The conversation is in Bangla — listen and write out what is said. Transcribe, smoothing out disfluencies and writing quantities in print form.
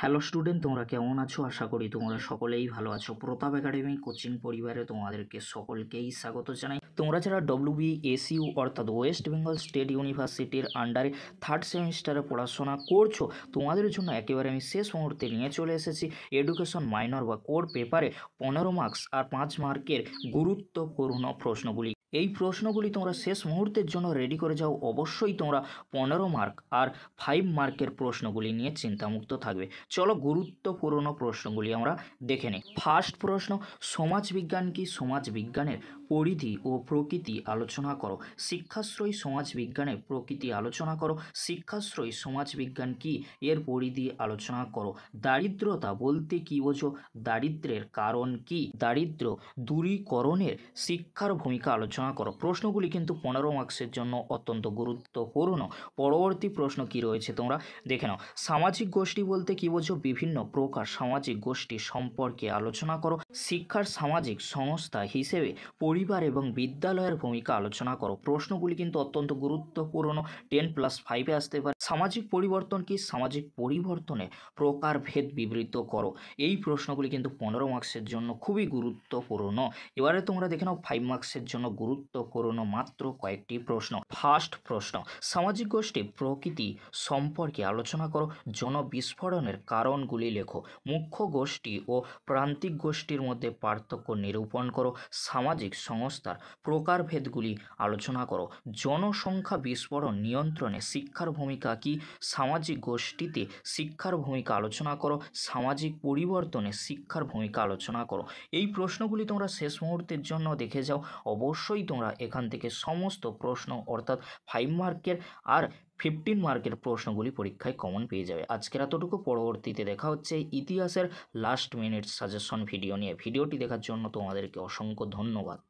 হ্যালো স্টুডেন্ট, তোমরা কেমন আছো? আশা করি তোমরা সকলেই ভালো আছো। প্রতাপ একাডেমি কোচিং পরিবারে তোমাদেরকে সকলকেই স্বাগত জানাই। তোমরা যারা WBSU অর্থাৎ ওয়েস্ট বেঙ্গল স্টেট ইউনিভার্সিটির আন্ডারে থার্ড সেমিস্টারে পড়াশোনা করছো, তোমাদের জন্য একেবারে আমি শেষ মুহূর্তে নিয়ে চলে এসেছি এডুকেশন মাইনর বা কোর পেপারে 15 মার্কস আর 5 মার্কের গুরুত্বপূর্ণ প্রশ্নগুলি। এই প্রশ্নগুলি তোমরা শেষ মুহূর্তের জন্য রেডি করে যাও। অবশ্যই তোমরা 15 মার্ক আর 5 মার্কের প্রশ্নগুলি নিয়ে চিন্তামুক্ত থাকবে। চলো গুরুত্বপূর্ণ প্রশ্নগুলি আমরা দেখে নিই। ফার্স্ট প্রশ্ন, সমাজবিজ্ঞান কি? সমাজবিজ্ঞানের পরিধি ও প্রকৃতি আলোচনা করো। শিক্ষাশ্রয়ী সমাজবিজ্ঞানের প্রকৃতি আলোচনা করো। শিক্ষাশ্রয়ী সমাজবিজ্ঞান কি? এর পরিধি আলোচনা করো। দারিদ্রতা বলতে কি বোঝো? দারিদ্র্যের কারণ কি? দারিদ্র্য দূরীকরণের শিক্ষার ভূমিকা আলোচনা করো। প্রশ্নগুলি কিন্তু 15 মার্কসের জন্য অত্যন্ত গুরুত্বপূর্ণ। পরবর্তী প্রশ্ন কি রয়েছে তোমরা দেখে নাও। সামাজিক গোষ্ঠী বলতে কি বোঝো? বিভিন্ন প্রকার সামাজিক গোষ্ঠী সম্পর্কে আলোচনা করো। শিক্ষার সামাজিক সংস্থা হিসেবে পরিবার এবং বিদ্যালয়ের ভূমিকা আলোচনা করো। প্রশ্নগুলি কিন্তু অত্যন্ত গুরুত্বপূর্ণ, 10+5 আসতে পারে। সামাজিক পরিবর্তন কি? সামাজিক পরিবর্তনের প্রকারভেদ বিবৃত করো। এই প্রশ্নগুলি কিন্তু 15 মার্কসের জন্য খুবই গুরুত্বপূর্ণ। এবারে তোমরা দেখে নাও 5 মার্কসের জন্য গুরুত্বপূর্ণ মাত্র কয়েকটি প্রশ্ন। ফার্স্ট প্রশ্ন, সামাজিক গোষ্ঠী প্রকৃতি সম্পর্কে আলোচনা করো। জনবিস্ফোরণের কারণগুলি লেখো। মুখ্য গোষ্ঠী ও প্রান্তিক গোষ্ঠীর মধ্যে পার্থক্য নিরূপণ করো। সামাজিক সংস্থার প্রকারভেদগুলি আলোচনা করো। জনসংখ্যা বিস্ফোরণ নিয়ন্ত্রণে শিক্ষার ভূমিকা কি? সামাজিক গোষ্ঠীতে শিক্ষার ভূমিকা আলোচনা করো। সামাজিক পরিবর্তনে শিক্ষার ভূমিকা আলোচনা করো। এই প্রশ্নগুলি তোমরা শেষ মুহূর্তের জন্য দেখে যাও। অবশ্যই তোমরা এখান থেকে সমস্ত প্রশ্ন অর্থাৎ 5 মার্কের আর 15 মার্কের প্রশ্নগুলি পরীক্ষায় কমন পেয়ে যাবে। আজকের এতটুকু। পরবর্তীতে দেখা হচ্ছে ইতিহাসের লাস্ট মিনিট সাজেশন ভিডিও নিয়ে। ভিডিওটি দেখার জন্য তোমাদেরকে অসংখ্য ধন্যবাদ।